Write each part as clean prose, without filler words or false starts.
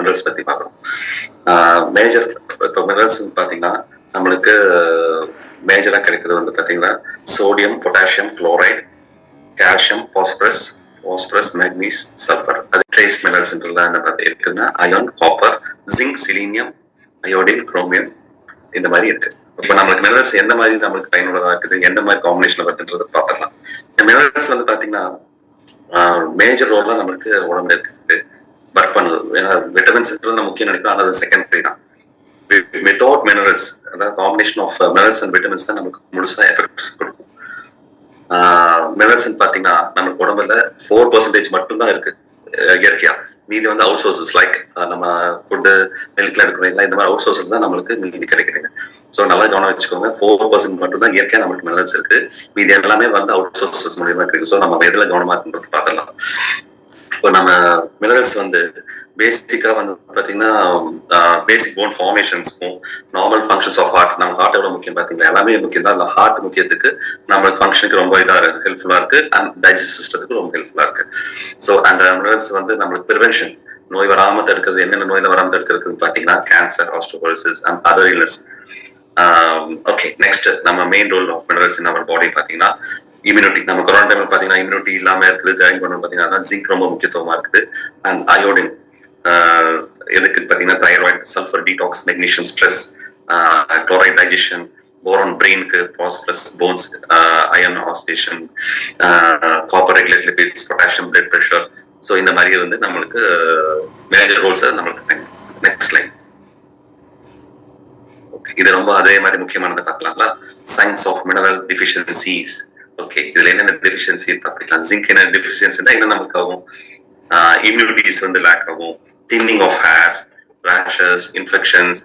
Minerals பத்தி பார்க்கணும். Major இப்போ மினரல்ஸ் பார்த்தீங்கன்னா நம்மளுக்கு மேஜரா கிடைக்கிறது வந்து பார்த்தீங்கன்னா sodium, potassium, chloride, calcium, phosphorus, manganese, sulphur. அது ட்ரேஸ் மினரல்ஸ் என்ன பார்த்து இருக்குன்னா iron, copper, zinc, selenium, iodine, chromium இந்த மாதிரி இருக்கு. இப்ப நம்மளுக்கு மினரல்ஸ் எந்த மாதிரி நம்மளுக்கு பயனுள்ளதா இருக்குது, எந்த மாதிரி காம்பினேஷன்ல வருதுன்றத பார்த்துக்கலாம். இந்த மினரல்ஸ் வந்து பாத்தீங்கன்னா மேஜர் ரோல்ல நம்மளுக்கு உடம்புல இருக்குது ஒர்க் பண்ணுது. ஏன்னா விட்டமின்ஸ் முக்கியம் நினைக்கும், ஆனால் அது செகண்டரி தான். வித்தவுட் மினரல்ஸ், அதாவது combination of minerals and vitamins தான் நமக்கு முழுசா எஃபெக்ட்ஸ் கொடுக்கும். மினரல்ஸ் பாத்தீங்கன்னா நமக்கு உடம்புல 4% மட்டும் தான் இருக்கு இயற்கையா. மீதி வந்து அவுட் சோர்சஸ் லைக் நம்ம ஃபுட்டு, மில்க்ல இருக்கிறீங்களா, இந்த மாதிரி அவுட் சோர்சஸ் தான் நம்மளுக்கு மீதி கிடைக்குதுங்க. ஸோ நல்லா கவனம் வச்சுக்கோங்க. 4% மட்டும் தான் இயற்கையா நமக்கு மினரல்ஸ் இருக்கு. மீதி எல்லாமே வந்து அவுட் சோர்சஸ் மூலியமா இருக்கு. ஸோ நம்ம எதுல கவனமா இருக்குன்றது பார்த்துடலாம். இப்போ நம்ம மினரல்ஸ் வந்து பேசிக்கா வந்து பாத்தீங்கன்னா பேசிக் போன் ஃபார்மேஷன்ஸ்க்கும் நார்மல் ஃபங்க்ஷன்ஸ் ஆஃப் ஹார்ட், நம்ம ஹார்ட் எவ்வளவு முக்கியம் பாத்தீங்கன்னா எல்லாமே முக்கியம் தான். அந்த ஹார்ட் முக்கியத்துக்கு நம்மளுக்கு ஃபங்க்ஷனுக்கு ரொம்ப ஹெல்ப்ஃபுல்லா இருக்கு. அண்ட் டைஜஸ்ட் சிஸ்டத்துக்கு ரொம்ப ஹெல்ப்ஃபுல்லா இருக்கு. ஸோ அந்த மினரல்ஸ் வந்து நம்மளுக்கு ப்ரிவென்ஷன், நோய் வராம தடுக்கிறது. என்னென்ன நோயில வராம தடுக்கிறது பாத்தீங்கன்னா cancer, osteoporosis and other illness. Okay, next நம்ம main role of minerals in our body பாத்தீங்கன்னா இம்யூனிட்டி. நம்ம கொரோனா டைம்ல பாத்தீங்கன்னா இம்யூனிட்டி இல்லாம இருக்குது. ஜாயின் பண்ணணும் பாத்தீங்கன்னா ஜிங்க் ரொம்ப முக்கியத்துவமா இருக்குது. அண்ட் அயோடின் எதுக்கு பாத்தீங்கன்னா thyroid, sulphur detox, magnesium stress, chloride digestion, boron பிரெயினுக்கு, phosphorus bones, iron oxidation, copper regulate lipids, potassium blood pressure. So இந்த மாதிரி வந்து நம்மளுக்கு மேஜர் ரோல்ஸ் நம்மளுக்கு. Next line. ஓகே, இது ரொம்ப அதே மாதிரி முக்கியமானதை பார்க்கலாங்களா? Science of mineral deficiencies. Okay, இதுல என்னென்ன டெஃபிஷியன்சி பார்க்கலாம். ஜிங்க் என்ன டெஃபிஷியன்சினா என்ன நமக்கு ஆகும்? இம்யூனிட்டிஸ் வந்து லேக் ஆகும். Thinning of hairs, rashes, infections,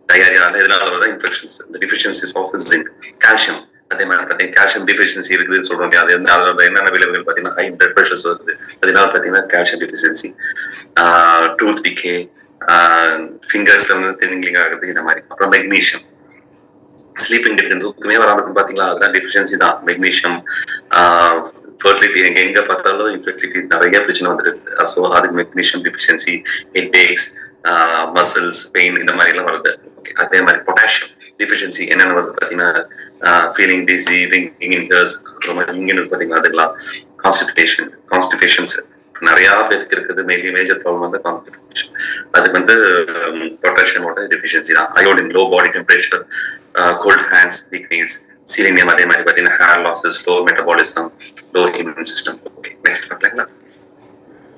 diarrhoea, இதனால வர இன்ஃபெக்ஷன்ஸ். இந்த டிஃபிஷியன்சிஸ் ஆஃப் ஜிங்க். கால்சியம் அதே மாதிரி பார்த்தீங்கன்னா கால்சியம் டிஃபிஷியன்சி இருக்குதுன்னு சொல்றோம். அது அதோட என்னென்ன விளைவுகள் பார்த்தீங்கன்னா ஹை பிளட் ப்ரெஷர்ஸ் வருது. அதனால பார்த்தீங்கன்னா கால்சியம் டிஃபிஷியன்சி, டூத் டிகே, ஃபிங்கர்ஸ்ல வந்து தின்னிங் ஆகுது இந்த மாதிரி. அப்புறம் மெக்னீஷியம், ஸ்லீப்பிங் டிஃபிஷியன்சி, தூக்கமே வராமல் பாத்தீங்களா, அதுதான் டிஃபிஷியன்சி தான். மெக்னீஷியம், ஃபர்டிலிட்டி, எங்க பார்த்தாலும் இன்ஃபெர்டிலிட்டி நிறைய பிரச்சனை வந்துருக்கு. ஸோ அதுக்கு மெக்னீஷியம் டிஃபிஷியன்சி, ஹெட்டேக்ஸ், மசில்ஸ் பெயின் இந்த மாதிரி எல்லாம் வருது. ஓகே, அதே மாதிரி பொட்டாசியம் டிஃபிஷியன்சி என்னென்ன வருது பாத்தீங்கன்னா feeling dizzy, ringing in ears, பாத்தீங்கன்னா அதெல்லாம் கான்ஸ்டிபேஷன்ஸ் நிறைய பேருக்கு இருக்குது. மேஜர் ப்ராப்ளம் வந்து கான்ஸ்டிபேஷன். அதுக்கு வந்து பொட்டாசியமோட டிஃபிஷியன்சி தான். Iodine, low body temperature, cold hands, weak knees. Selenium அதே மாதிரி பார்த்தீங்கன்னா hair losses, low metabolism, low immune system. Okay, next பார்க்கலாங்களா?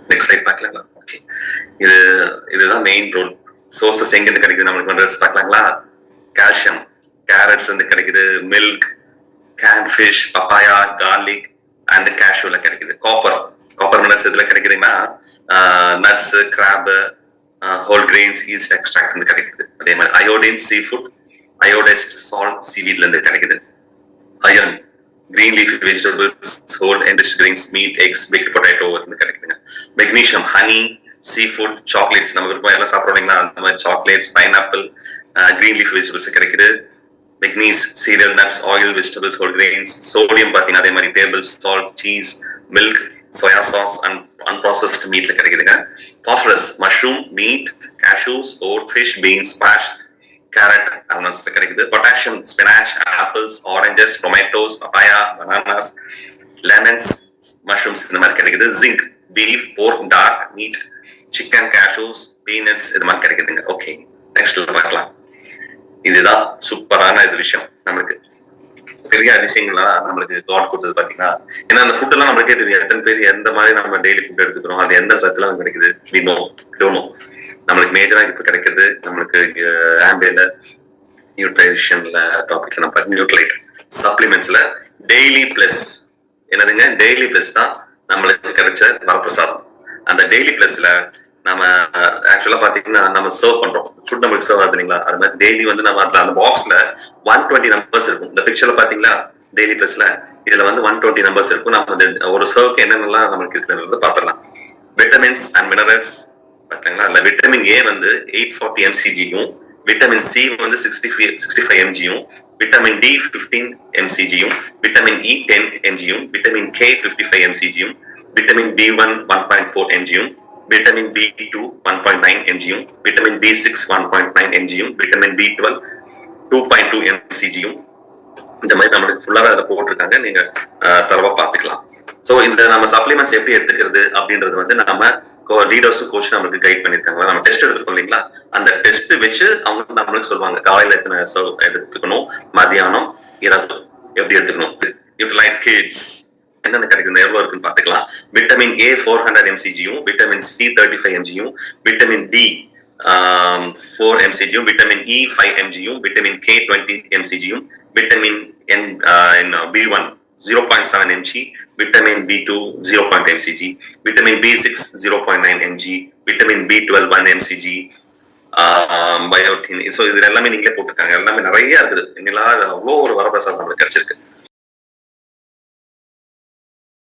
நெக்ஸ்ட் ஸ்லைட் பார்க்கலாங்களா? ஓகே, இதுதான் மெயின் ரோல். சோர்சஸ் எங்க இருந்து கிடைக்குது நம்மளுக்கு மினரல்ஸ் பார்க்கலாங்களா? கால்சியம் கேரட்ஸ் வந்து கிடைக்குது, milk, can fish, papaya, garlic and கேஷ்யூல கிடைக்குது. காப்பர் மினரல்ஸ் இதுல கிடைக்குதுன்னா nuts, crab, whole grains, yeast extract வந்து கிடைக்குது. அதே மாதிரி iodine, seafood, iodized salt, சீவீட்ல இருந்து கிடைக்குது. Iron, green leaf vegetables, whole எண்டஸ்ட் grains, meat, eggs, baked potato வந்து கிடைக்குதுங்க. Magnesium, honey, seafood, chocolates, நம்ம விருப்பம் எல்லாம் சாப்பிட்றோம் அந்த மாதிரி chocolates, pineapple, green leaf vegetables கிடைக்குது. Manganese, cereal, nuts, oil, vegetables, whole grains. Sodium பார்த்தீங்கன்னா அதே மாதிரி table salt, cheese, milk, soya sauce and unprocessed மீட்ல கிடைக்குதுங்க. Phosphorus, mushroom, meat, cashews, oat, fish, beans, squash, carrot ஆல்மண்ட்ஸ்ல கிடைக்குது. Potassium, spinach, apples, oranges, tomatoes, papaya, bananas, lemons, mushrooms இந்த மாதிரி கிடைக்குது. Zinc, beef, pork, dark meat, chicken, cashews, peanuts இது மாதிரி கிடைக்குதுங்க. ஓகே, நெக்ஸ்ட் பார்க்கலாம். இதுதான் சூப்பரான இது விஷயம். நம்மளுக்கு பெரிய அதிசயங்களா நம்மளுக்கு காட் கொடுத்தது பாத்தீங்கன்னா, ஏன்னா அந்த ஃபுட் எல்லாம் நம்மளுக்கே தெரியும். எத்தனை பேர் எந்த மாதிரி நம்ம டெய்லி ஃபுட் எடுத்துக்கிறோம், அது எந்த சத்துலாம் கிடைக்குது, நம்மளுக்கு மேஜரா இப்ப கிடைக்கிறது நம்மளுக்கு ஆம்பியன்ல நியூட்ரிஷன்ல டாபிக்ல நம்ம நியூட்ரைட் சப்ளிமெண்ட்ஸ்ல டெய்லி பிளஸ் என்னதுங்க, டெய்லி பிளஸ் தான் நம்மளுக்கு கிடைச்ச வரப்பிரசாதம். அந்த டெய்லி பிளஸ்ல நம்ம ஆக்சுவலா பாத்தீங்கன்னா நம்ம சர்வ் பண்றோம் ஃபுட், நம்மளுக்கு சர்வ் ஆகுது இல்லைங்களா? அது மாதிரி டெய்லி வந்து நம்ம அந்த பாக்ஸ்ல 120 நம்பர்ஸ் இருக்கும். இந்த பிக்சர்ல பாத்தீங்களா டெய்லி பிளஸ்ல இதுல வந்து 120 நம்பர்ஸ் இருக்கும். நம்ம ஒரு சர்வ்க்கு என்னென்னலாம் நம்மளுக்கு இருக்குன்றது பாத்திரலாம். விட்டமின்ஸ் அண்ட் மினரல்ஸ் பாத்தீங்களா? இல்ல விட்டமின் ஏ வந்து 840 mcgயும், விட்டமின் சி வந்து 65 mgயும், விட்டமின் டி 15 mcgயும், விட்டமின் இ 10 mgயும், விட்டமின் கே 55 mcgயும், விட்டமின் பி1 1.4 mgயும், vitamin B2 1.9 mg, vitamin B6 1.9 mg, vitamin B12 2.2 mcg. இந்த மாதிரி நம்மளுக்கு ஃபுல்லாவே அதை போட்டிருக்காங்க, நீங்க தரவா பாத்துக்கலாம். சோ இந்த நம்ம சப்ளிமெண்ட்ஸ் எப்படி எடுத்துக்கிறது அப்படின்றது வந்து நம்ம லீடர்ஸும் கோச் நம்மளுக்கு கைட் பண்ணிருக்காங்க. நம்ம டெஸ்ட் எடுத்துக்கோம் இல்லைங்களா, அந்த டெஸ்ட் வச்சு அவங்க நம்மளுக்கு சொல்லுவாங்க காலையில எத்தனை எடுத்துக்கணும், மதியானம் இரவு எப்படி எடுத்துக்கணும். லைக் கிட்ஸ் என்னென்ன கிடைக்குது எவ்வளவு இருக்குன்னு பாத்துக்கலாம். Vitamin A 400 mcg, vitamin C 35 mg, vitamin D 4 mcg, vitamin E 5 mg, vitamin K 20 mcg, vitamin B1 0.7 mg, vitamin B2 0.5 mcg, vitamin B6 0.9 mg, vitamin B12 1 mcg, biotin. So இது எல்லாமே நீங்களே போட்டுருக்காங்க, எல்லாமே நிறைய இருக்குது. அவ்வளோ ஒரு வரப்பிரசாதம் நம்மளுக்கு கிடைச்சிருக்கு.